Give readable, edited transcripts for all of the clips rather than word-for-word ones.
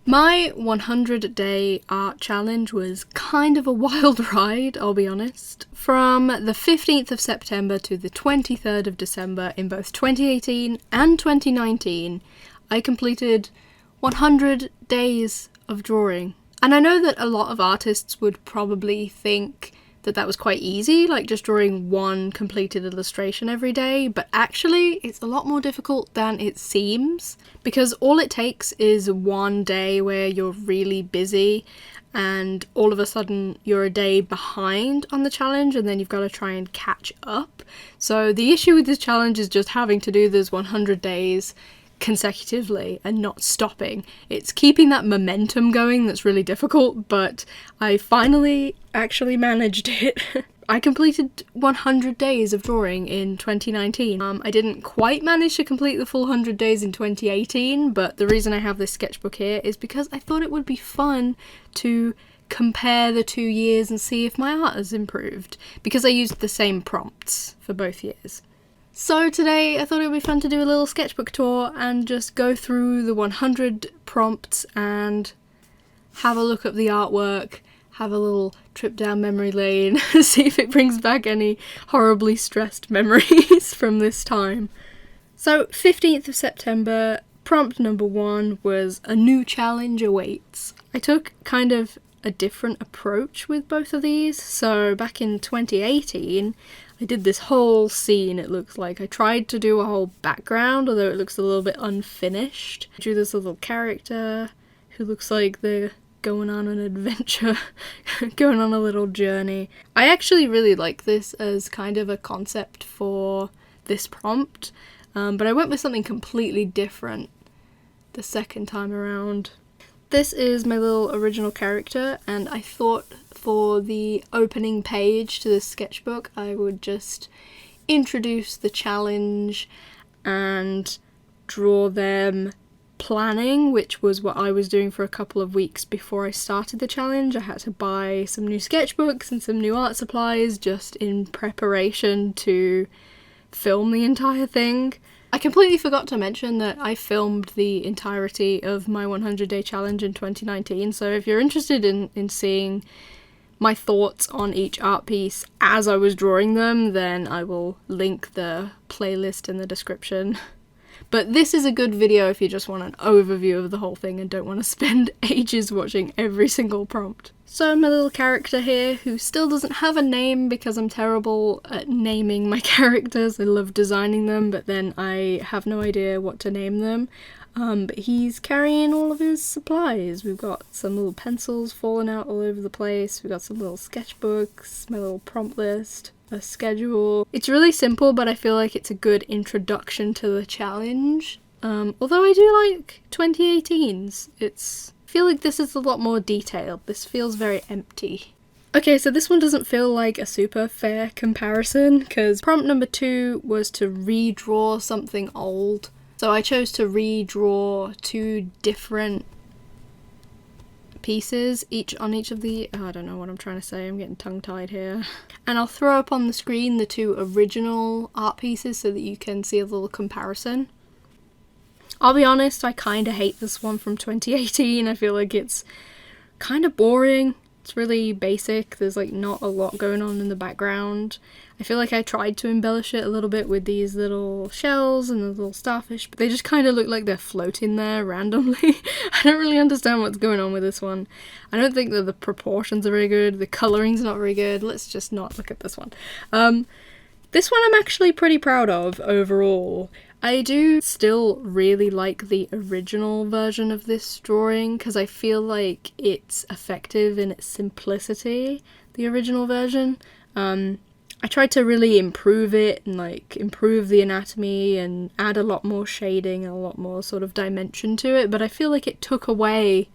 My 100-day art challenge was kind of a wild ride, I'll be honest. From the 15th of September to the 23rd of December in both 2018 and 2019, I completed 100 days of drawing. And I know that a lot of artists would probably think that that was quite easy, like just drawing one completed illustration every day, but actually it's a lot more difficult than it seems, because all it takes is one day where you're really busy and all of a sudden you're a day behind on the challenge and then you've got to try and catch up. So the issue with this challenge is just having to do this 100 days consecutively and not stopping. It's keeping that momentum going that's really difficult, but I finally actually managed it. I completed 100 days of drawing in 2019. I didn't quite manage to complete the full 100 days in 2018, but the reason I have this sketchbook here is because I thought it would be fun to compare the 2 years and see if my art has improved, because I used the same prompts for both years. So today I thought it would be fun to do a little sketchbook tour and just go through the 100 prompts and have a look at the artwork, have a little trip down memory lane, see if it brings back any horribly stressed memories from this time. So 15th of September, prompt number 1 was a new challenge awaits. I took kind of a different approach with both of these. So back in 2018, I did this whole scene, it looks like. I tried to do a whole background, although it looks a little bit unfinished. I drew this little character who looks like they're going on an adventure, going on a little journey. I actually really like this as kind of a concept for this prompt, but I went with something completely different the second time around. This is my little original character, and I thought for the opening page to this sketchbook I would just introduce the challenge and draw them planning, which was what I was doing for a couple of weeks before I started the challenge. I had to buy some new sketchbooks and some new art supplies just in preparation to film the entire thing. I completely forgot to mention that I filmed the entirety of my 100-day challenge in 2019, so if you're interested in seeing my thoughts on each art piece as I was drawing them, then I will link the playlist in the description. But this is a good video if you just want an overview of the whole thing and don't want to spend ages watching every single prompt. So my little character here, who still doesn't have a name because I'm terrible at naming my characters. I love designing them, but then I have no idea what to name them. But he's carrying all of his supplies. We've got some little pencils falling out all over the place. We've got some little sketchbooks, my little prompt list, a schedule. It's really simple, but I feel like it's a good introduction to the challenge. Although I do like 2018's. I feel like this is a lot more detailed. This feels very empty. Okay, so this one doesn't feel like a super fair comparison, because prompt number 2 was to redraw something old. So I chose to redraw 2 different pieces, on each of the, I don't know what I'm trying to say, I'm getting tongue-tied here. And I'll throw up on the screen the 2 original art pieces so that you can see a little comparison. I'll be honest, I kind of hate this one from 2018. I feel like it's kind of boring. It's really basic. There's like not a lot going on in the background. I feel like I tried to embellish it a little bit with these little shells and the little starfish, but they just kind of look like they're floating there randomly. I don't really understand what's going on with this one. I don't think that the proportions are very good. The coloring's not very good. Let's just not look at this one. This one I'm actually pretty proud of overall. I do still really like the original version of this drawing because I feel like it's effective in its simplicity, the original version. I tried to really improve it and like improve the anatomy and add a lot more shading and a lot more sort of dimension to it, but I feel like it took away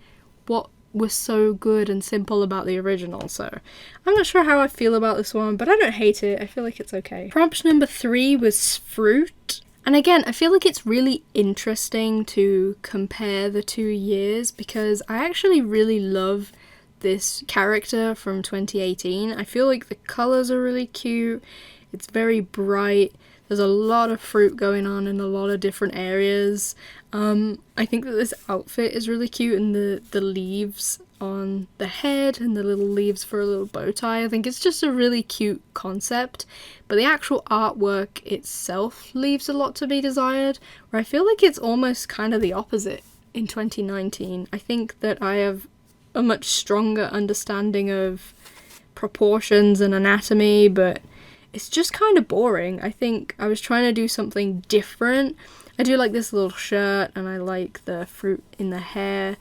what was so good and simple about the original, so I'm not sure how I feel about this one, but I don't hate it. I feel like it's okay. Prompt number 3 was fruit. And again, I feel like it's really interesting to compare the 2 years because I actually really love this character from 2018. I feel like the colours are really cute, it's very bright, there's a lot of fruit going on in a lot of different areas. I think that this outfit is really cute, and the leaves on the head and the little leaves for a little bow tie. I think it's just a really cute concept, but the actual artwork itself leaves a lot to be desired, where I feel like it's almost kind of the opposite in 2019. I think that I have a much stronger understanding of proportions and anatomy, but it's just kind of boring. I think I was trying to do something different. I do like this little shirt, and I like the fruit in the hair.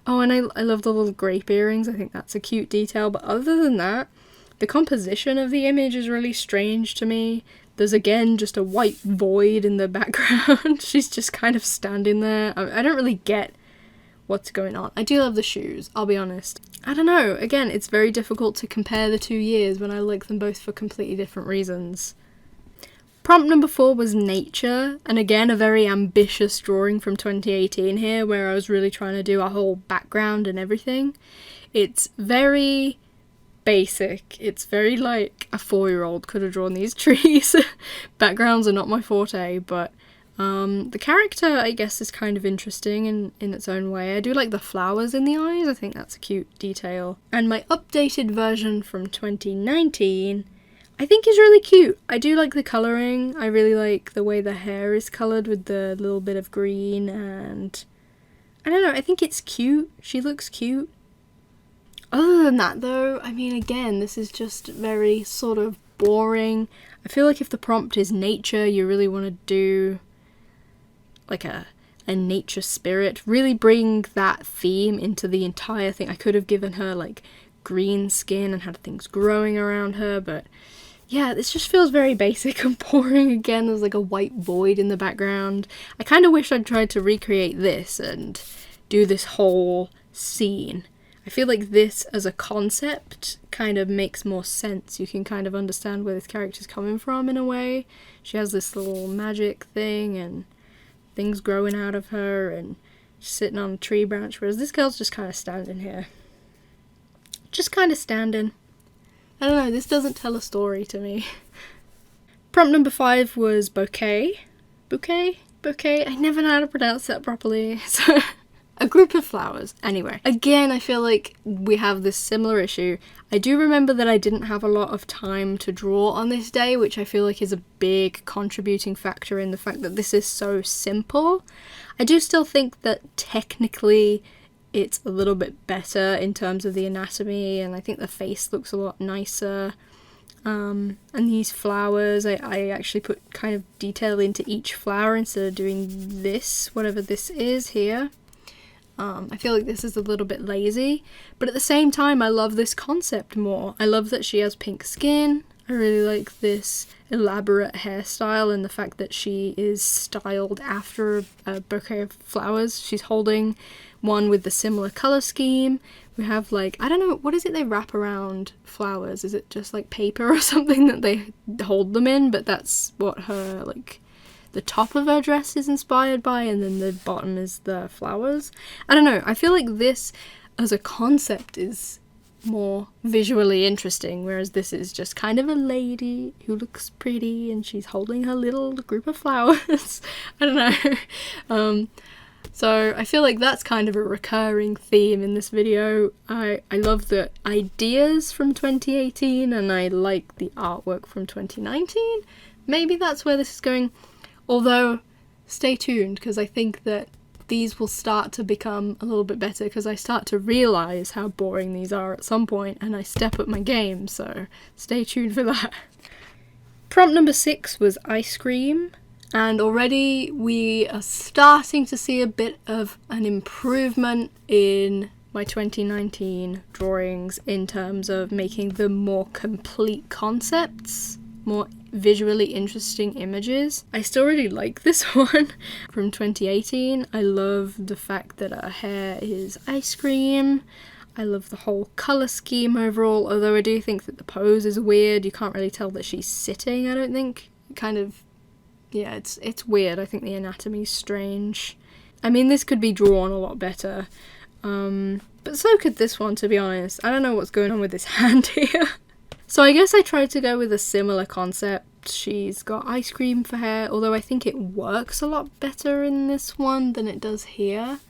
Oh, and I love the little grape earrings. I think that's a cute detail, but other than that, the composition of the image is really strange to me. There's again just a white void in the background. She's just kind of standing there. I don't really get what's going on. I do love the shoes, I'll be honest. I don't know, again, it's very difficult to compare the 2 years when I like them both for completely different reasons. Prompt number 4 was nature, and again a very ambitious drawing from 2018 here, where I was really trying to do a whole background and everything. It's very basic. It's very like a 4-year-old could have drawn these trees. Backgrounds are not my forte, but the character, I guess, is kind of interesting in its own way. I do like the flowers in the eyes. I think that's a cute detail. And my updated version from 2019, I think is really cute. I do like the colouring. I really like the way the hair is coloured with the little bit of green, and I don't know, I think it's cute. She looks cute. Other than that though, I mean, again, this is just very sort of boring. I feel like if the prompt is nature, you really want to do like a nature spirit, really bring that theme into the entire thing. I could have given her like green skin and had things growing around her, but yeah, this just feels very basic and boring. Again, there's like a white void in the background. I kind of wish I'd tried to recreate this and do this whole scene. I feel like this as a concept kind of makes more sense. You can kind of understand where this character's coming from in a way. She has this little magic thing and things growing out of her and sitting on a tree branch, whereas this girl's just kind of standing here. Just kind of standing. I don't know, this doesn't tell a story to me. Prompt number 5 was bouquet. Bouquet? Bouquet? I never know how to pronounce that properly. So, a group of flowers. Anyway, again, I feel like we have this similar issue. I do remember that I didn't have a lot of time to draw on this day, which I feel like is a big contributing factor in the fact that this is so simple. I do still think that technically it's a little bit better in terms of the anatomy, and I think the face looks a lot nicer. And these flowers, I actually put kind of detail into each flower instead of doing this, whatever this is here. I feel like this is a little bit lazy, but at the same time I love this concept more. I love that she has pink skin. I really like this elaborate hairstyle and the fact that she is styled after a bouquet of flowers. She's holding one with the similar colour scheme. We have like, I don't know, what is it they wrap around flowers? Is it just like paper or something that they hold them in? But that's what her, like, the top of her dress is inspired by, and then the bottom is the flowers. I don't know, I feel like this as a concept is more visually interesting, whereas this is just kind of a lady who looks pretty and she's holding her little group of flowers. I don't know. So I feel like that's kind of a recurring theme in this video. I love the ideas from 2018 and I like the artwork from 2019. Maybe that's where this is going. Although, stay tuned, because I think that these will start to become a little bit better because I start to realise how boring these are at some point and I step up my game, so stay tuned for that. Prompt number 6 was ice cream, and already we are starting to see a bit of an improvement in my 2019 drawings in terms of making them more complete concepts, more visually interesting images. I still really like this one from 2018. I love the fact that her hair is ice cream. I love the whole colour scheme overall, although I do think that the pose is weird. You can't really tell that she's sitting, I don't think. Kind of, yeah, it's weird. I think the anatomy's strange. I mean, this could be drawn a lot better. But so could this one, to be honest. I don't know what's going on with this hand here. So I guess I tried to go with a similar concept She's got ice cream for hair, although I think it works a lot better in this one than it does here.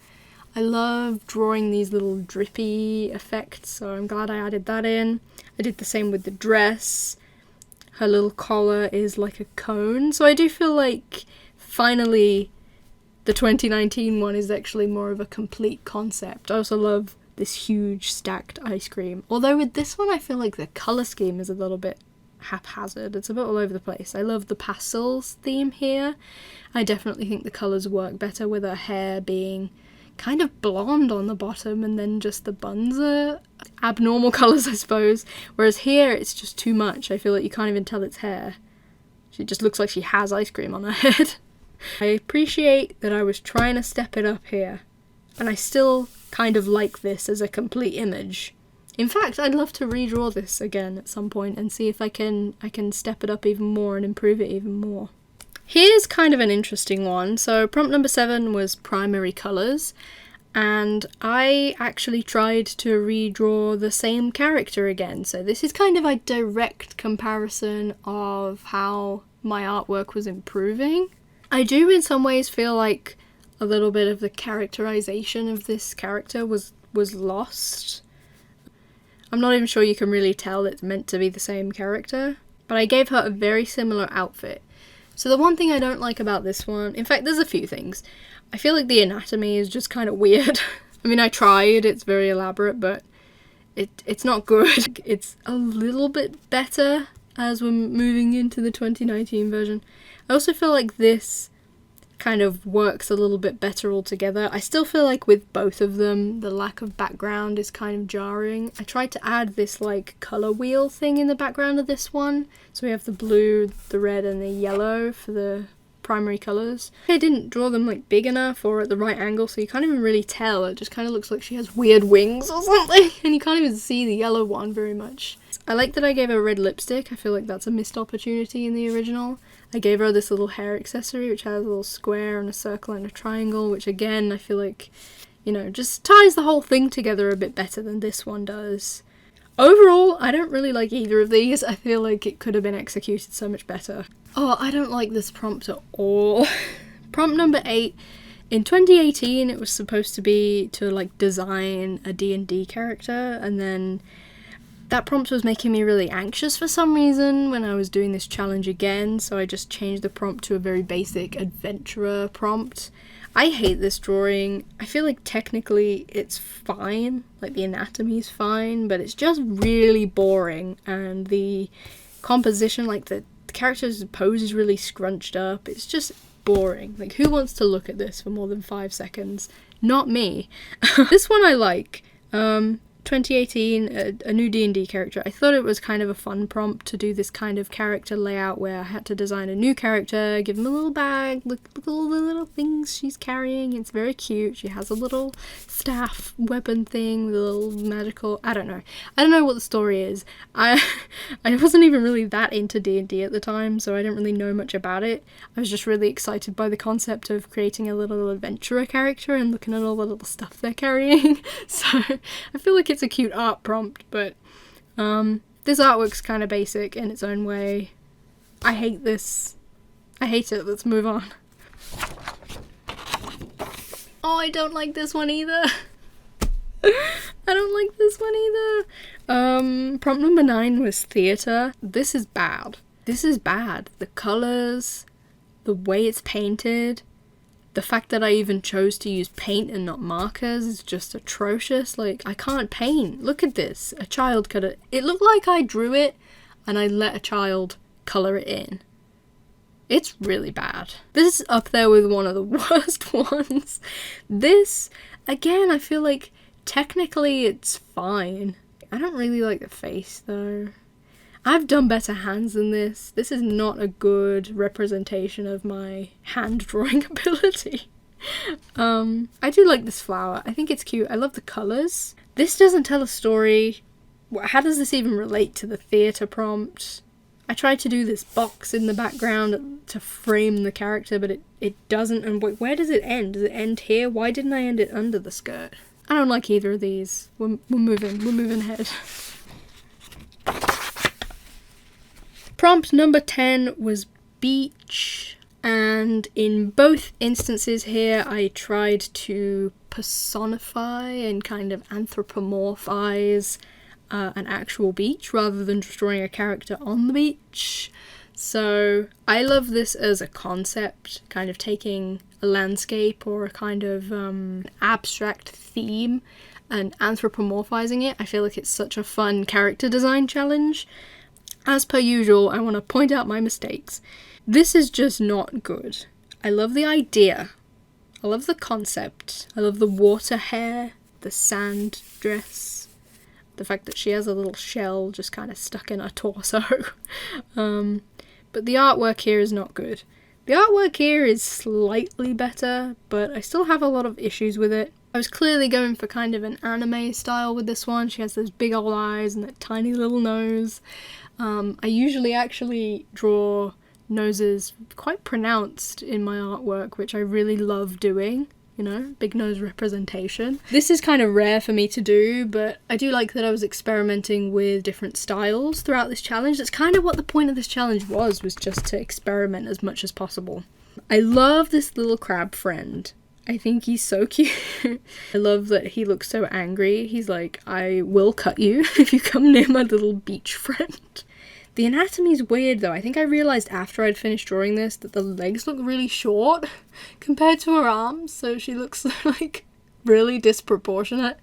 I love drawing these little drippy effects, so I'm glad I added that in. I did the same with the dress. Her little collar is like a cone, so I do feel like finally the 2019 one is actually more of a complete concept. I also love this huge stacked ice cream, although with this one I feel like the colour scheme is a little bit haphazard. It's a bit all over the place. I love the pastels theme here. I definitely think the colours work better with her hair being kind of blonde on the bottom and then just the buns are abnormal colours, I suppose, whereas here it's just too much. I feel like you can't even tell it's hair. She just looks like she has ice cream on her head. I appreciate that I was trying to step it up here, and I still kind of like this as a complete image. In fact, I'd love to redraw this again at some point and see if I can step it up even more and improve it even more. Here's kind of an interesting one. So prompt number 7 was primary colours, and I actually tried to redraw the same character again. So this is kind of a direct comparison of how my artwork was improving. I do in some ways feel like a little bit of the characterization of this character was lost. I'm not even sure you can really tell it's meant to be the same character, but I gave her a very similar outfit. So the one thing I don't like about this one, in fact there's a few things. I feel like the anatomy is just kind of weird. I mean, I tried, it's very elaborate, but it's not good. It's a little bit better as we're moving into the 2019 version. I also feel like this kind of works a little bit better altogether. I still feel like with both of them, the lack of background is kind of jarring. I tried to add this like colour wheel thing in the background of this one. So we have the blue, the red and the yellow for the primary colours. I didn't draw them like big enough or at the right angle, so you can't even really tell. It just kind of looks like she has weird wings or something, and you can't even see the yellow one very much. I like that I gave her red lipstick. I feel like that's a missed opportunity in the original. I gave her this little hair accessory which has a little square and a circle and a triangle, which again I feel like, you know, just ties the whole thing together a bit better than this one does. Overall, I don't really like either of these. I feel like it could have been executed so much better. Oh, I don't like this prompt at all. Prompt number 8. In 2018, it was supposed to be to like design a D&D character, and then that prompt was making me really anxious for some reason when I was doing this challenge again, so I just changed the prompt to a very basic adventurer prompt. I hate this drawing. I feel like technically it's fine, like the anatomy's fine, but it's just really boring, and the composition, like the character's pose is really scrunched up. It's just boring. Like, who wants to look at this for more than 5 seconds? Not me. This one I like. 2018, a new D&D character. I thought it was kind of a fun prompt to do this kind of character layout where I had to design a new character, give him a little bag, look at all the little things she's carrying. It's very cute. She has a little staff weapon thing with a little magical, I don't know what the story is. I wasn't even really that into D&D at the time, so I didn't really know much about it. I was just really excited by the concept of creating a little adventurer character and looking at all the little stuff they're carrying. So I feel like it's a cute art prompt, but this artwork's kind of basic in its own way. I hate this. I hate it. Let's move on. Oh, I don't like this one either. I don't like this one either. Prompt number 9 was theatre. This is bad. This is bad. The colours, the way it's painted, the fact that I even chose to use paint and not markers is just atrocious. Like, I can't paint. Look at this. A child could have... It looked like I drew it and I let a child colour it in. It's really bad. This is up there with one of the worst ones. This, again, I feel like technically it's fine. I don't really like the face though. I've done better hands than this. This is not a good representation of my hand drawing ability. I do like this flower. I think it's cute. I love the colours. This doesn't tell a story. How does this even relate to the theatre prompt? I tried to do this box in the background to frame the character, but it doesn't. And wait, where does it end? Does it end here? Why didn't I end it under the skirt? I don't like either of these. We're moving ahead. Prompt number 10 was beach, and in both instances here I tried to personify and kind of anthropomorphize an actual beach rather than just drawing a character on the beach. So I love this as a concept, kind of taking a landscape or a kind of abstract theme and anthropomorphizing it. I feel like it's such a fun character design challenge. As per usual, I want to point out my mistakes. This is just not good. I love the idea. I love the concept. I love the water hair, the sand dress, the fact that she has a little shell just kind of stuck in her torso. But the artwork here is not good. The artwork here is slightly better, but I still have a lot of issues with it. I was clearly going for kind of an anime style with this one. She has those big old eyes and that tiny little nose. I usually actually draw noses quite pronounced in my artwork, which I really love doing. You know, big nose representation. This is kind of rare for me to do, but I do like that I was experimenting with different styles throughout this challenge. That's kind of what the point of this challenge was just to experiment as much as possible. I love this little crab friend. I think he's so cute. I love that he looks so angry. He's like, I will cut you if you come near my little beach friend. The anatomy's weird though. I think I realised after I'd finished drawing this that the legs look really short compared to her arms, so she looks like really disproportionate.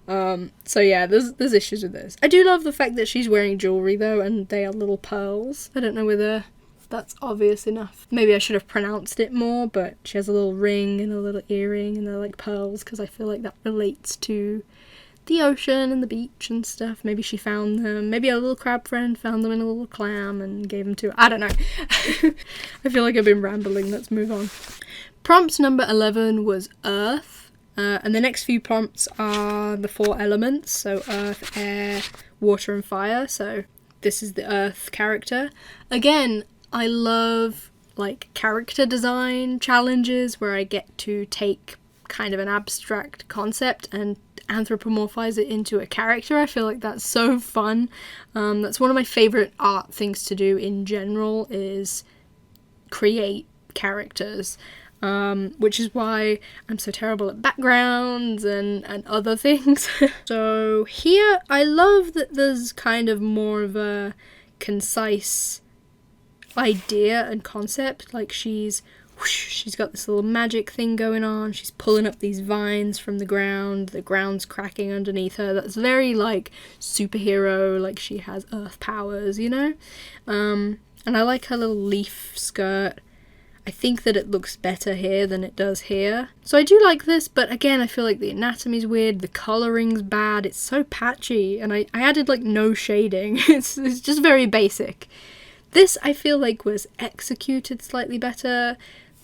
So yeah, there's issues with this. I do love the fact that she's wearing jewellery though, and they are little pearls. I don't know whether that's obvious enough. Maybe I should have pronounced it more, but she has a little ring and a little earring and they're like pearls because I feel like that relates to the ocean and the beach and stuff. Maybe she found them. Maybe a little crab friend found them in a little clam and gave them to her. I don't know. I feel like I've been rambling. Let's move on. Prompt number 11 was earth. And the next few prompts are the 4 elements. So earth, air, water and fire. So this is the earth character. Again, I love like character design challenges where I get to take kind of an abstract concept and anthropomorphize it into a character. I feel like that's so fun. That's one of my favorite art things to do in general, is create characters, which is why I'm so terrible at backgrounds and other things. So here I love that there's kind of more of a concise idea and concept. Like she's got this little magic thing going on. She's pulling up these vines from the ground's cracking underneath her. That's very like superhero, like she has earth powers, you know? And I like her little leaf skirt. I think that it looks better here than it does here. So I do like this, but again, I feel like the anatomy's weird, the coloring's bad, it's so patchy, and I added like no shading. It's just very basic. This I feel like was executed slightly better.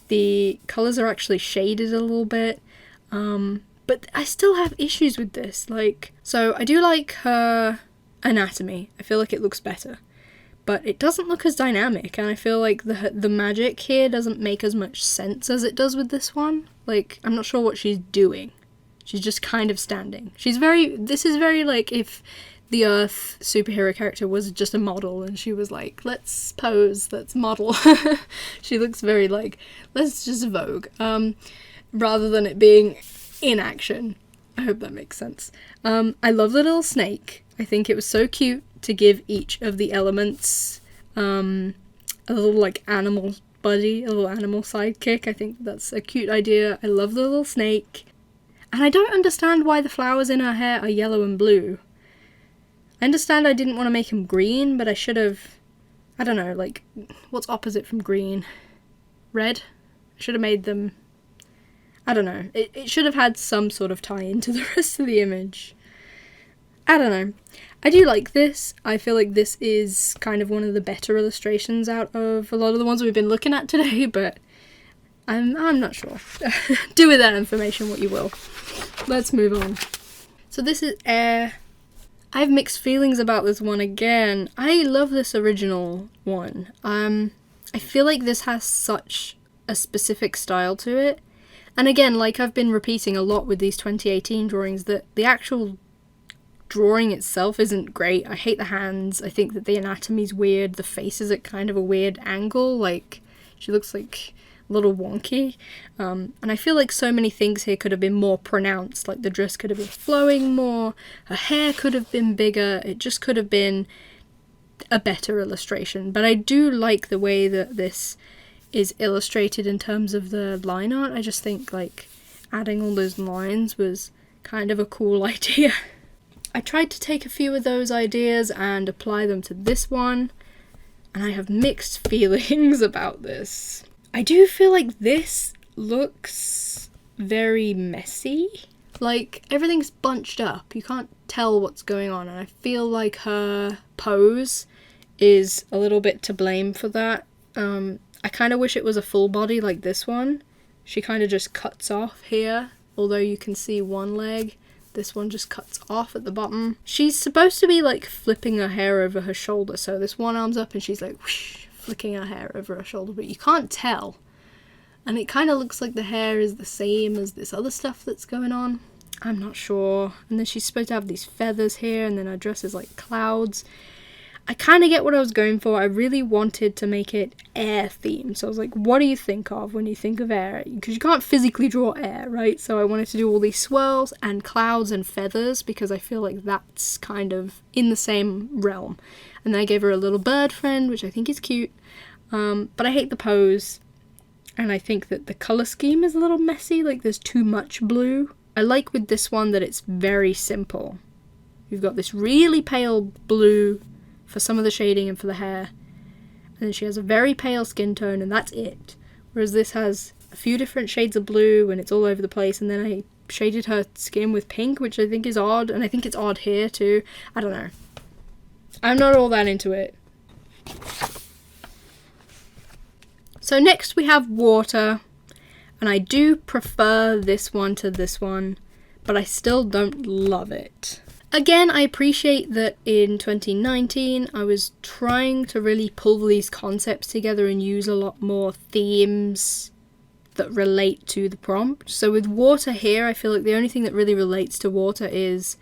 The colours are actually shaded a little bit, but I still have issues with this. Like, so I do like her anatomy. I feel like it looks better, but it doesn't look as dynamic, and I feel like the magic here doesn't make as much sense as it does with this one. Like, I'm not sure what she's doing. She's just kind of standing. This is very like if the Earth superhero character was just a model and she was like, let's pose, let's model. She looks very like, let's just Vogue, rather than it being in action. I hope that makes sense. I love the little snake. I think it was so cute to give each of the elements a little like animal buddy, a little animal sidekick. I think that's a cute idea. I love the little snake. And I don't understand why the flowers in her hair are yellow and blue. I understand I didn't want to make them green, but I should have, I don't know, like, what's opposite from green? Red? I should have made them, I don't know. It should have had some sort of tie into the rest of the image. I don't know. I do like this. I feel like this is kind of one of the better illustrations out of a lot of the ones we've been looking at today, but I'm not sure. Do with that information what you will. Let's move on. So this is air. I have mixed feelings about this one again. I love this original one. I feel like this has such a specific style to it. And again, like I've been repeating a lot with these 2018 drawings, that the actual drawing itself isn't great. I hate the hands. I think that the anatomy's weird. The face is at kind of a weird angle. Like, she looks like a little wonky. And I feel like so many things here could have been more pronounced. Like, the dress could have been flowing more. Her hair could have been bigger. It just could have been a better illustration. But I do like the way that this is illustrated in terms of the line art. I just think, like, adding all those lines was kind of a cool idea. I tried to take a few of those ideas and apply them to this one, and I have mixed feelings about this. I do feel like this looks very messy. Like, everything's bunched up. You can't tell what's going on, and I feel like her pose is a little bit to blame for that. I kind of wish it was a full body like this one. She kind of just cuts off here, although you can see one leg. This one just cuts off at the bottom. She's supposed to be like flipping her hair over her shoulder, so this one arm's up and she's like whoosh, flicking her hair over her shoulder, but you can't tell. And it kind of looks like the hair is the same as this other stuff that's going on. I'm not sure. And then she's supposed to have these feathers here, and then her dress is like clouds. I kind of get what I was going for. I really wanted to make it air themed. So I was like, what do you think of when you think of air? Because you can't physically draw air, right? So I wanted to do all these swirls and clouds and feathers because I feel like that's kind of in the same realm. And then I gave her a little bird friend, which I think is cute. But I hate the pose. And I think that the colour scheme is a little messy. Like, there's too much blue. I like with this one that it's very simple. You've got this really pale blue for some of the shading and for the hair, and then she has a very pale skin tone, and that's it. Whereas this has a few different shades of blue and it's all over the place, and then I shaded her skin with pink, which I think is odd, and I think it's odd here too. I don't know. I'm not all that into it. So next we have water, and I do prefer this one to this one, but I still don't love it. Again, I appreciate that in 2019 I was trying to really pull these concepts together and use a lot more themes that relate to the prompt. So with water here, I feel like the only thing that really relates to water is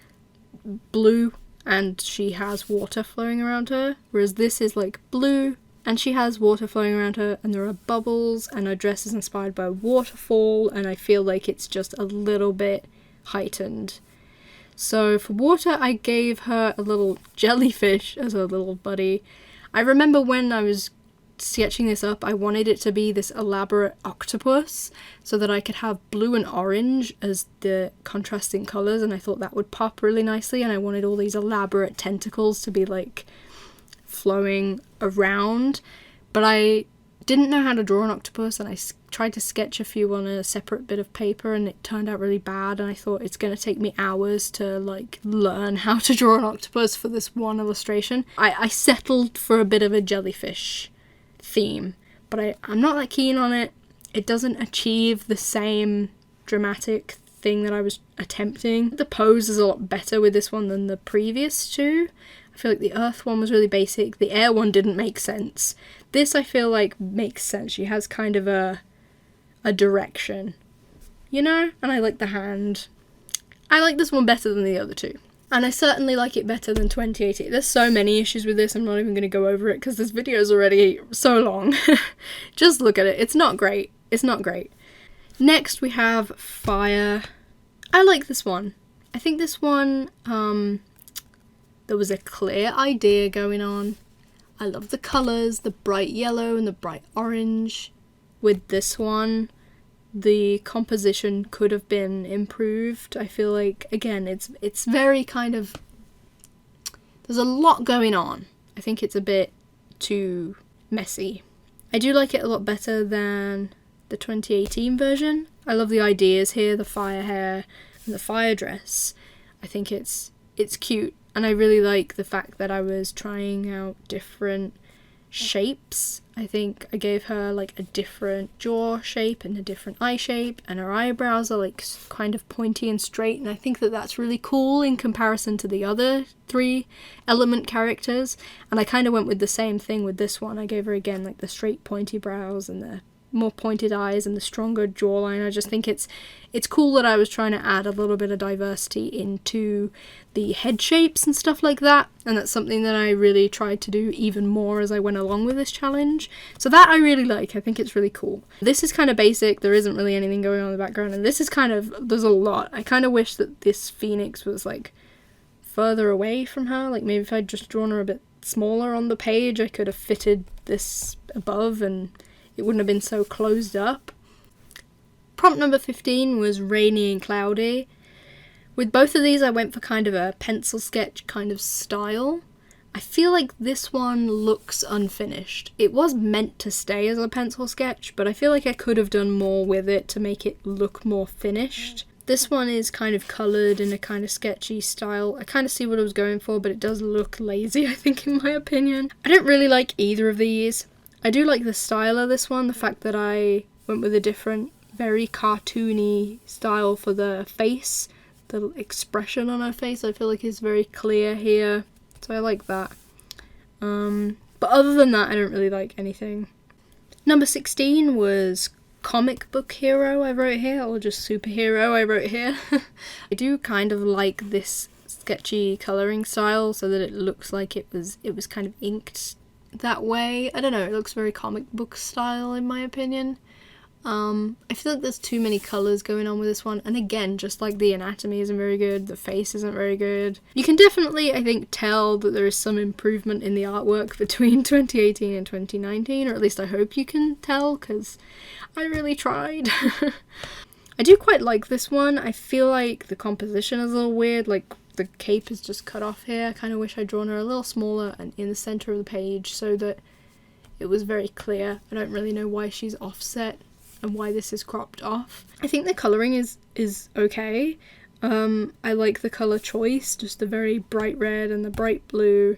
blue, and she has water flowing around her, whereas this is like blue and she has water flowing around her, and there are bubbles, and her dress is inspired by a waterfall, and I feel like it's just a little bit heightened. So for water, I gave her a little jellyfish as her little buddy. I remember when I was sketching this up, I wanted it to be this elaborate octopus so that I could have blue and orange as the contrasting colours, and I thought that would pop really nicely, and I wanted all these elaborate tentacles to be like flowing around, but I didn't know how to draw an octopus, and I tried to sketch a few on a separate bit of paper, and it turned out really bad, and I thought it's going to take me hours to like learn how to draw an octopus for this one illustration. I settled for a bit of a jellyfish theme, but I'm not that keen on it. It doesn't achieve the same dramatic thing that I was attempting. The pose is a lot better with this one than the previous two. I feel like the earth one was really basic. The air one didn't make sense. This I feel like makes sense. She has kind of a direction, you know? And I like the hand. I like this one better than the other two. And I certainly like it better than 2018. There's so many issues with this, I'm not even going to go over it because this video is already so long. Just look at it. It's not great. It's not great. Next we have fire. I like this one. I think this one, there was a clear idea going on. I love the colours, the bright yellow and the bright orange. With this one, the composition could have been improved. I feel like, again, it's very kind of, there's a lot going on. I think it's a bit too messy. I do like it a lot better than the 2018 version. I love the ideas here, the fire hair and the fire dress. I think it's cute, and I really like the fact that I was trying out different shapes. I think I gave her like a different jaw shape and a different eye shape, and her eyebrows are like kind of pointy and straight, and I think that that's really cool in comparison to the other three element characters. And I kind of went with the same thing with this one. I gave her again like the straight pointy brows and the more pointed eyes and the stronger jawline. I just think it's cool that I was trying to add a little bit of diversity into the head shapes and stuff like that, and that's something that I really tried to do even more as I went along with this challenge. So that I really like. I think it's really cool. This is kind of basic. There isn't really anything going on in the background, and this is kind of, there's a lot. I kind of wish that this phoenix was like further away from her. Like maybe if I'd just drawn her a bit smaller on the page, I could have fitted this above and it wouldn't have been so closed up. Prompt number 15 was rainy and cloudy. With both of these I went for kind of a pencil sketch kind of style. I feel like this one looks unfinished. It was meant to stay as a pencil sketch, but I feel like I could have done more with it to make it look more finished. This one is kind of coloured in a kind of sketchy style. I kind of see what I was going for, but it does look lazy, I think, in my opinion. I don't really like either of these. I do like the style of this one, the fact that I went with a different, very cartoony style for the face. The expression on her face I feel like is very clear here, so I like that. But other than that, I don't really like anything. Number 16 was comic book hero, I wrote here, or just superhero, I wrote here. I do kind of like this sketchy colouring style so that it looks like it was kind of inked that way. I don't know, it looks very comic book style in my opinion. I feel like there's too many colours going on with this one, and again, just like the anatomy isn't very good, the face isn't very good. You can definitely, I think, tell that there is some improvement in the artwork between 2018 and 2019, or at least I hope you can tell, because I really tried. I do quite like this one. I feel like the composition is a little weird, like the cape is just cut off here. I kind of wish I'd drawn her a little smaller and in the centre of the page so that it was very clear. I don't really know why she's offset and why this is cropped off. I think the colouring is okay. I like the colour choice, just the very bright red and the bright blue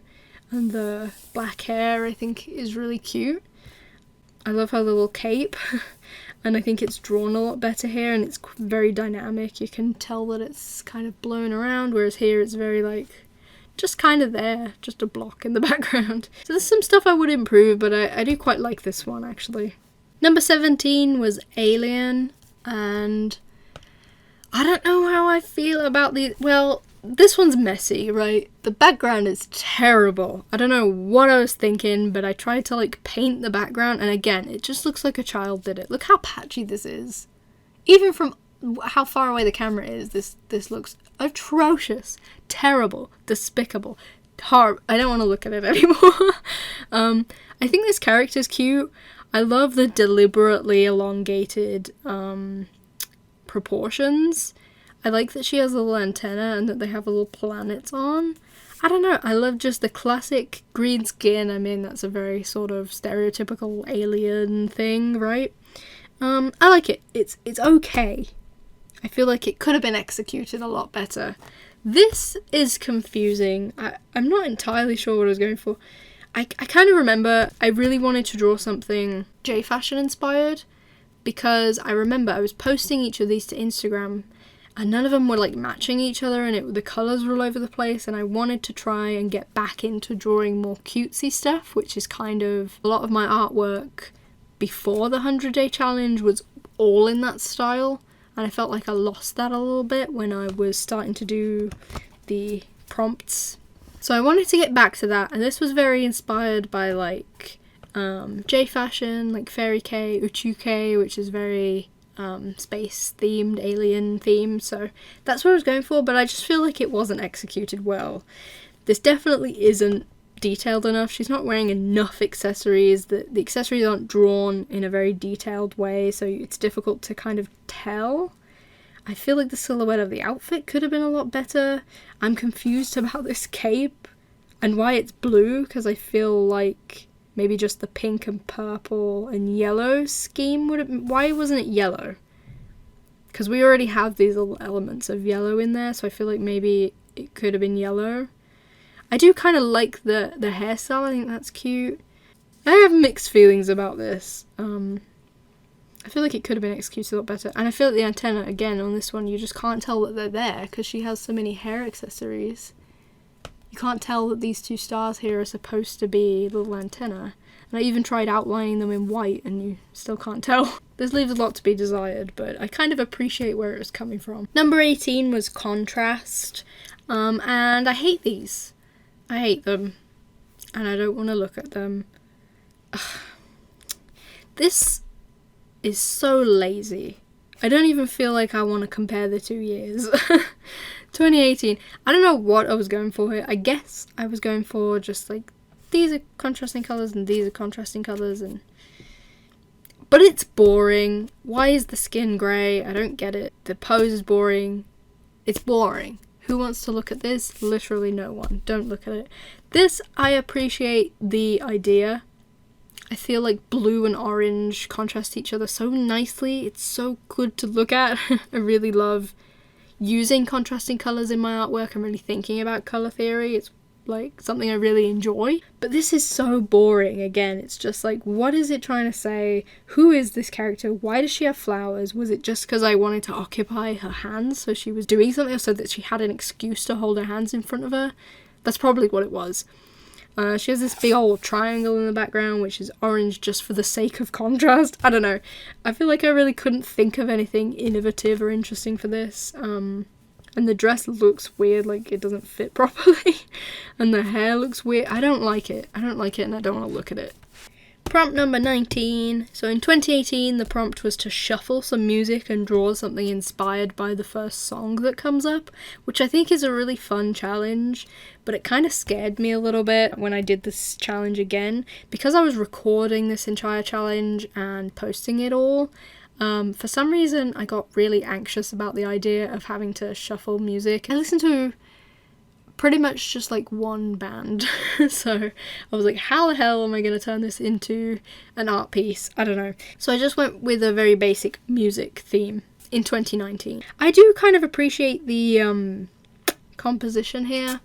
and the black hair I think is really cute. I love her little cape and I think it's drawn a lot better here and it's very dynamic. You can tell that it's kind of blown around, whereas here it's very like just kind of there, just a block in the background. So there's some stuff I would improve, but I do quite like this one actually. Number 17 was Alien, and I don't know how I feel about these. Well, this one's messy, right? The background is terrible. I don't know what I was thinking, but I tried to like paint the background, and again, it just looks like a child did it. Look how patchy this is. Even from how far away the camera is, this looks atrocious, terrible, despicable, horrible. I don't want to look at it anymore. I think this character's cute. I love the deliberately elongated proportions. I like that she has a little antenna and that they have little planets on. I don't know, I love just the classic green skin. I mean, that's a very sort of stereotypical alien thing, right? I like it. It's okay. I feel like it could have been executed a lot better. This is confusing. I'm not entirely sure what I was going for. I kind of remember I really wanted to draw something J-Fashion inspired, because I remember I was posting each of these to Instagram and none of them were like matching each other and the colours were all over the place, and I wanted to try and get back into drawing more cutesy stuff, which is kind of a lot of my artwork before the 100-day challenge was all in that style, and I felt like I lost that a little bit when I was starting to do the prompts. So I wanted to get back to that, and this was very inspired by like J-Fashion, like Fairy K, Uchuke, which is very space themed, alien themed, so that's what I was going for, but I just feel like it wasn't executed well. This definitely isn't detailed enough. She's not wearing enough accessories. The accessories aren't drawn in a very detailed way, so it's difficult to kind of tell. I feel like the silhouette of the outfit could have been a lot better. I'm confused about this cape and why it's blue, because I feel like maybe just the pink and purple and yellow scheme would have been... Why wasn't it yellow? Because we already have these little elements of yellow in there, so I feel like maybe it could have been yellow. I do kind of like the hairstyle. I think that's cute. I have mixed feelings about this. I feel like it could have been executed a lot better. And I feel like the antenna, again, on this one, you just can't tell that they're there because she has so many hair accessories. you can't tell that these two stars here are supposed to be little antennae. And I even tried outlining them in white and you still can't tell. This leaves a lot to be desired, but I kind of appreciate where it was coming from. Number 18 was contrast, and I hate these. I hate them, and I don't want to look at them. Ugh. This is so lazy. I don't even feel like I want to compare the 2 years. 2018, I don't know what I was going for here. I guess I was going for just like, these are contrasting colours and these are contrasting colours, but it's boring. Why is the skin grey? I don't get it. The pose is boring. It's boring. Who wants to look at this? Literally no one. Don't look at it. This, I appreciate the idea. I feel like blue and orange contrast each other so nicely. It's so good to look at. I really love using contrasting colours in my artwork. I'm really thinking about colour theory. It's like something I really enjoy. But this is so boring. Again, it's just like, what is it trying to say? Who is this character? Why does she have flowers? Was it just because I wanted to occupy her hands so she was doing something, so that she had an excuse to hold her hands in front of her? That's probably what it was. She has this big old triangle in the background, which is orange just for the sake of contrast. I don't know. I feel like I really couldn't think of anything innovative or interesting for this. And the dress looks weird, like it doesn't fit properly. And the hair looks weird. I don't like it. I don't like it and I don't want to look at it. Prompt number 19. So in 2018, the prompt was to shuffle some music and draw something inspired by the first song that comes up, which I think is a really fun challenge, but it kind of scared me a little bit when I did this challenge again, because I was recording this entire challenge and posting it all. For some reason, I got really anxious about the idea of having to shuffle music. I listened to pretty much just like one band, so I was like, how the hell am I going to turn this into an art piece? I don't know. So I just went with a very basic music theme in 2019. I do kind of appreciate the composition here.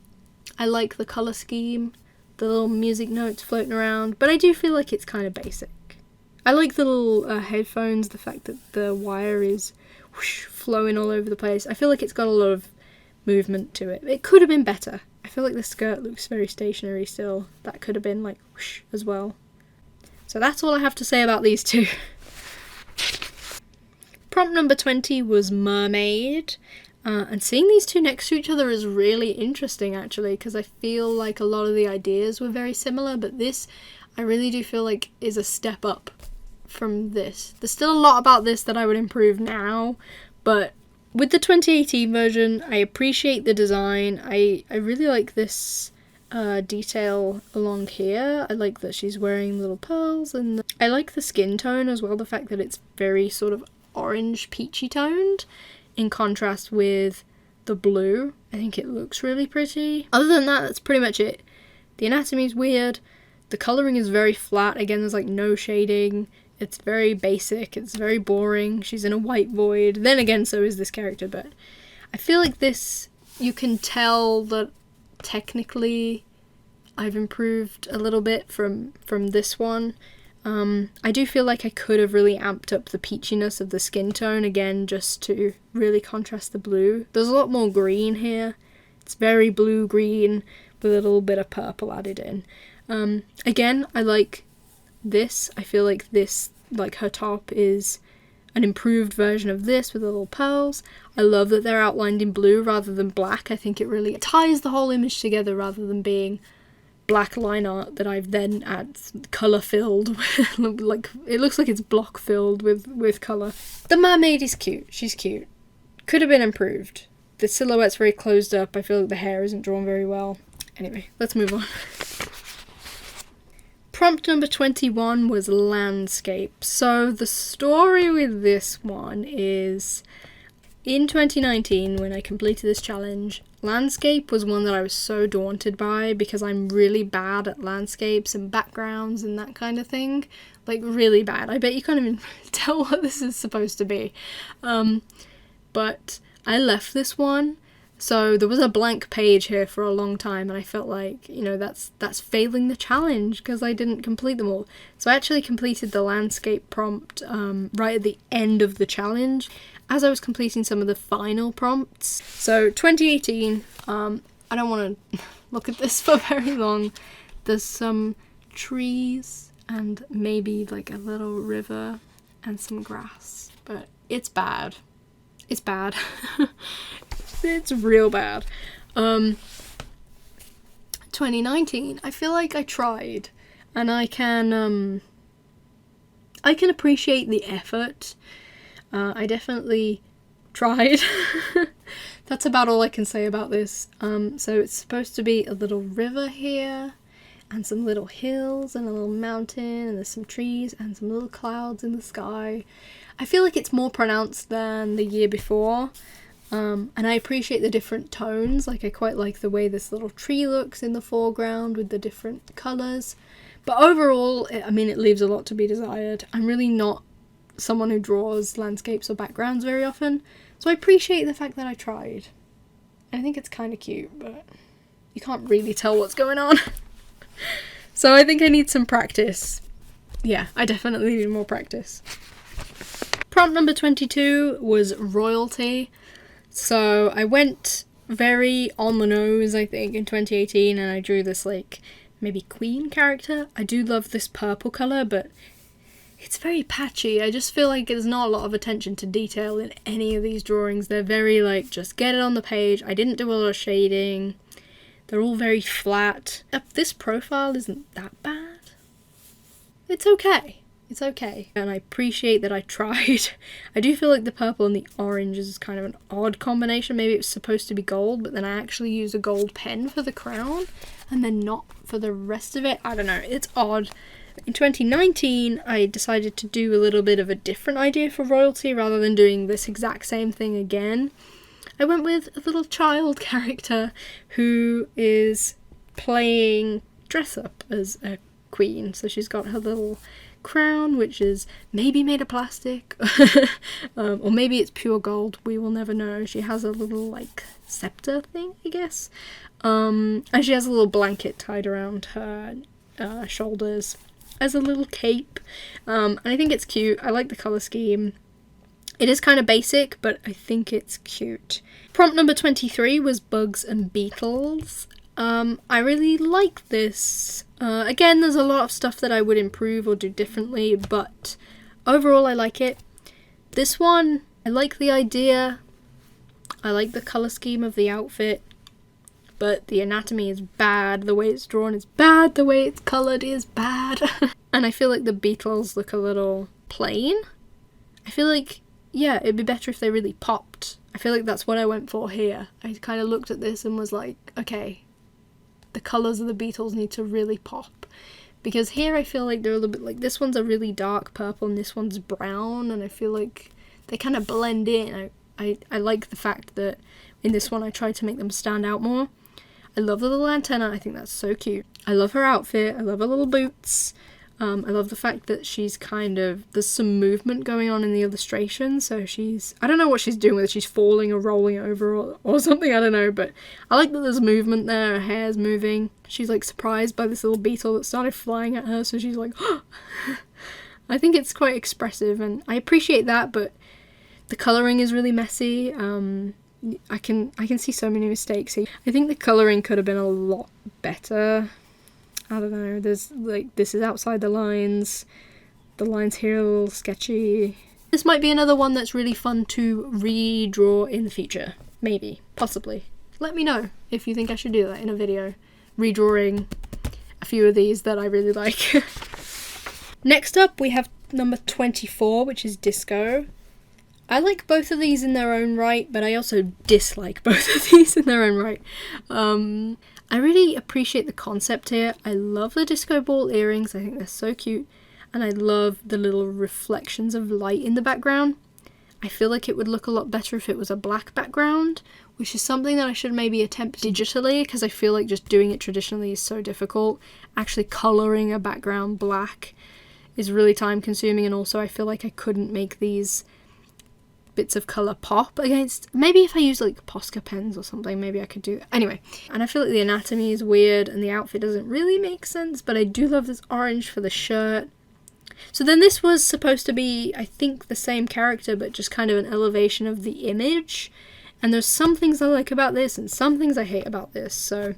I like the colour scheme, the little music notes floating around, but I do feel like it's kind of basic. I like the little headphones, the fact that the wire is whoosh, flowing all over the place. I feel like it's got a lot of movement to it. It could have been better. I feel like the skirt looks very stationary still. That could have been like whoosh as well. So that's all I have to say about these two. Prompt number 20 was mermaid. And seeing these two next to each other is really interesting actually, because I feel like a lot of the ideas were very similar, but this I really do feel like is a step up from this. There's still a lot about this that I would improve now, but with the 2018 version, I appreciate the design. I really like this detail along here. I like that she's wearing little pearls, and I like the skin tone as well, the fact that it's very sort of orange peachy toned in contrast with the blue. I think it looks really pretty. Other than that, that's pretty much it. The anatomy is weird. The colouring is very flat. Again, there's like no shading. It's very basic. It's very boring. She's in a white void. Then again, so is this character, but I feel like this, you can tell that technically I've improved a little bit from this one. I do feel like I could have really amped up the peachiness of the skin tone again, just to really contrast the blue. There's a lot more green here. It's very blue-green with a little bit of purple added in. Again, I like this. I feel like this, like her top is an improved version of this with the little pearls. I love that they're outlined in blue rather than black. I think it really ties the whole image together rather than being black line art that I've then colour filled. Like it looks like it's block filled with colour. The mermaid is cute. She's cute. Could have been improved. The silhouette's very closed up. I feel like the hair isn't drawn very well. Anyway, let's move on. Prompt number 21 was landscape. So the story with this one is, in 2019, when I completed this challenge, landscape was one that I was so daunted by because I'm really bad at landscapes and backgrounds and that kind of thing. Like really bad. I bet you can't even tell what this is supposed to be. But I left this one. So there was a blank page here for a long time, and I felt like, you know, that's failing the challenge because I didn't complete them all. So I actually completed the landscape prompt right at the end of the challenge as I was completing some of the final prompts. So 2018, I don't want to look at this for very long. There's some trees and maybe like a little river and some grass, but it's bad. It's bad. It's real bad. 2019, I feel like I tried, and I can appreciate the effort. I definitely tried. That's about all I can say about this. So it's supposed to be a little river here, and some little hills, and a little mountain, and there's some trees, and some little clouds in the sky. I feel like it's more pronounced than the year before, and I appreciate the different tones. Like, I quite like the way this little tree looks in the foreground with the different colours. But overall, I mean, it leaves a lot to be desired. I'm really not someone who draws landscapes or backgrounds very often, so I appreciate the fact that I tried. I think it's kind of cute, but you can't really tell what's going on. So I think I need some practice. Yeah, I definitely need more practice. Prompt number 22 was royalty. So I went very on the nose, I think, in 2018, and I drew this, like, maybe queen character. I do love this purple colour, but it's very patchy. I just feel like there's not a lot of attention to detail in any of these drawings. They're very, like, just get it on the page. I didn't do a lot of shading. They're all very flat. This profile isn't that bad. It's okay. It's okay. And I appreciate that I tried. I do feel like the purple and the orange is kind of an odd combination. Maybe it was supposed to be gold, but then I actually used a gold pen for the crown and then not for the rest of it. I don't know. It's odd. In 2019, I decided to do a little bit of a different idea for royalty rather than doing this exact same thing again. I went with a little child character who is playing dress up as a queen. So she's got her little crown, which is maybe made of plastic, or maybe it's pure gold. We will never know. She has a little, like, scepter thing, I guess. And she has a little blanket tied around her shoulders as a little cape. And I think it's cute. I like the colour scheme. It is kind of basic, but I think it's cute. Prompt number 23 was bugs and beetles. I really like this. Again, there's a lot of stuff that I would improve or do differently, but overall I like it. This one, I like the idea. I like the colour scheme of the outfit, but the anatomy is bad. The way it's drawn is bad. The way it's coloured is bad. And I feel like the beetles look a little plain. I feel like, yeah, it'd be better if they really popped. I feel like that's what I went for here. I kind of looked at this and was like, okay, the colours of the beetles need to really pop. Because here I feel like they're a little bit like, this one's a really dark purple and this one's brown, and I feel like they kind of blend in. I like the fact that in this one I tried to make them stand out more. I love the little antenna. I think that's so cute. I love her outfit. I love her little boots. I love the fact that she's kind of, there's some movement going on in the illustration, so she's, I don't know what she's doing with it, she's falling or rolling over or something, I don't know, but I like that there's movement there, her hair's moving, she's like surprised by this little beetle that started flying at her, so she's like, oh! I think it's quite expressive, and I appreciate that, but the colouring is really messy. I can see so many mistakes here. I think the colouring could have been a lot better. I don't know, there's like, this is outside the lines here are a little sketchy. This might be another one that's really fun to redraw in the future. Maybe, possibly. Let me know if you think I should do that in a video. Redrawing a few of these that I really like. Next up we have number 24, which is disco. I like both of these in their own right, but I also dislike both of these in their own right. I really appreciate the concept here. I love the disco ball earrings. I think they're so cute. And I love the little reflections of light in the background. I feel like it would look a lot better if it was a black background, which is something that I should maybe attempt digitally, because I feel like just doing it traditionally is so difficult. Actually colouring a background black is really time consuming, and also I feel like I couldn't make these bits of colour pop against, maybe if I use like Posca pens or something, maybe I could do that. Anyway, and I feel like the anatomy is weird and the outfit doesn't really make sense, but I do love this orange for the shirt. So then this was supposed to be, I think, the same character, but just kind of an elevation of the image, and there's some things I like about this and some things I hate about this. So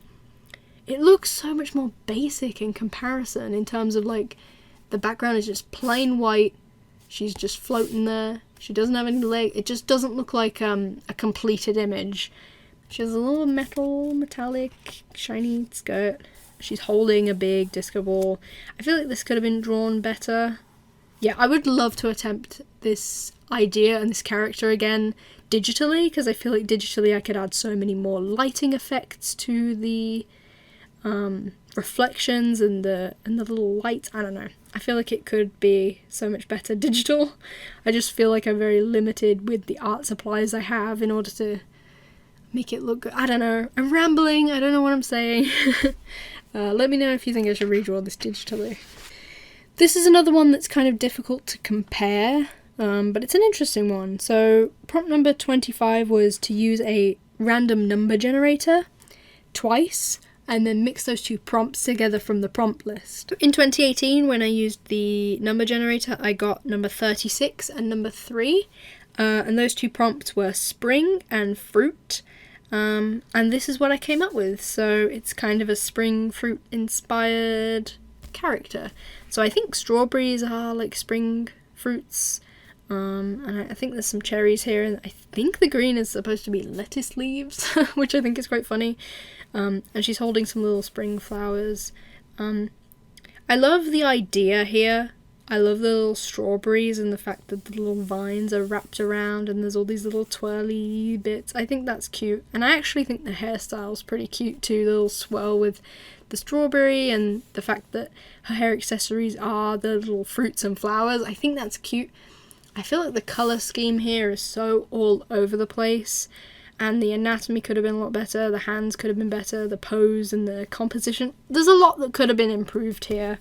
it looks so much more basic in comparison, in terms of like the background is just plain white, she's just floating there, she doesn't have any leg, it just doesn't look like a completed image. She has a little metallic, shiny skirt. She's holding a big disco ball. I feel like this could have been drawn better. Yeah, I would love to attempt this idea and this character again digitally, because I feel like digitally I could add so many more lighting effects to the reflections and the little lights. I don't know. I feel like it could be so much better digital. I just feel like I'm very limited with the art supplies I have in order to make it look good. I don't know. I'm rambling. I don't know what I'm saying. Let me know if you think I should redraw this digitally. This is another one that's kind of difficult to compare, but it's an interesting one. So prompt number 25 was to use a random number generator twice and then mix those two prompts together from the prompt list. In 2018, when I used the number generator, I got number 36 and number 3, and those two prompts were spring and fruit. And this is what I came up with. So it's kind of a spring fruit inspired character. So I think strawberries are like spring fruits, and I think there's some cherries here, and I think the green is supposed to be lettuce leaves, which I think is quite funny. And she's holding some little spring flowers. I love the idea here. I love the little strawberries and the fact that the little vines are wrapped around and there's all these little twirly bits. I think that's cute. And I actually think the hairstyle's pretty cute too. The little swirl with the strawberry and the fact that her hair accessories are the little fruits and flowers. I think that's cute. I feel like the colour scheme here is so all over the place. And the anatomy could have been a lot better. The hands could have been better. The pose and the composition. There's a lot that could have been improved here.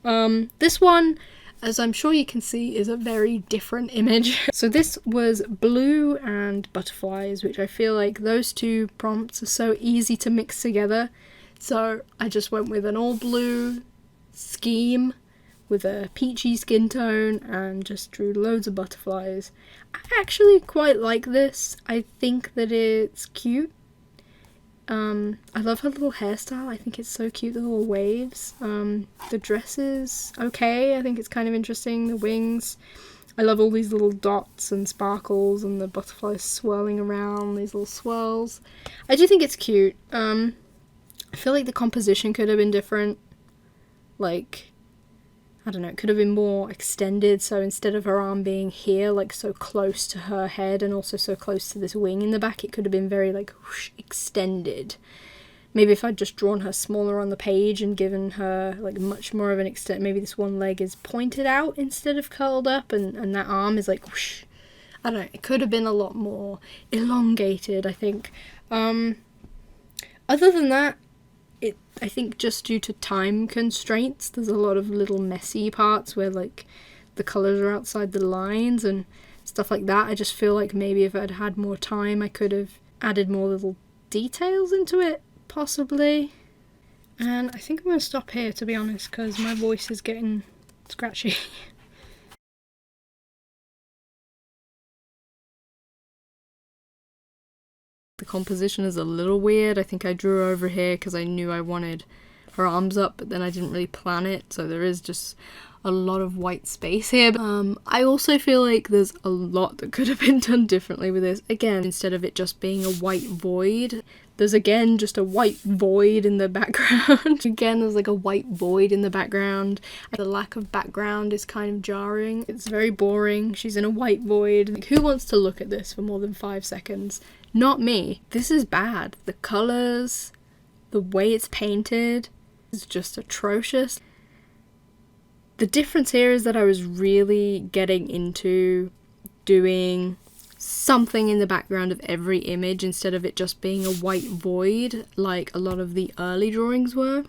This one, as I'm sure you can see, is a very different image. So this was blue and butterflies, which I feel like those two prompts are so easy to mix together. So I just went with an all blue scheme with a peachy skin tone and just drew loads of butterflies. I actually quite like this. I think that it's cute. I love her little hairstyle. I think it's so cute, the little waves. The dress is okay. I think it's kind of interesting. The wings. I love all these little dots and sparkles and the butterflies swirling around, these little swirls. I do think it's cute. I feel like the composition could have been different. Like, I don't know, it could have been more extended, so instead of her arm being here, like so close to her head and also so close to this wing in the back, it could have been very like whoosh, extended. Maybe if I'd just drawn her smaller on the page and given her like much more of an extent, maybe this one leg is pointed out instead of curled up and that arm is like whoosh. I don't know, it could have been a lot more elongated, I think. Other than that, I think just due to time constraints, there's a lot of little messy parts where like the colours are outside the lines and stuff like that. I just feel like maybe if I'd had more time I could have added more little details into it, possibly. And I think I'm going to stop here, to be honest, because my voice is getting scratchy. The composition is a little weird. I think I drew over here because I knew I wanted her arms up, but then I didn't really plan it, so there is just a lot of white space here. I also feel like there's a lot that could have been done differently with this. Again, instead of it just being a white void, there's again just a white void in the background. Again, there's like a white void in the background. The lack of background is kind of jarring. It's very boring. She's in a white void. Like, who wants to look at this for more than 5 seconds? Not me. This is bad. The colours, the way it's painted is just atrocious. The difference here is that I was really getting into doing something in the background of every image instead of it just being a white void like a lot of the early drawings were.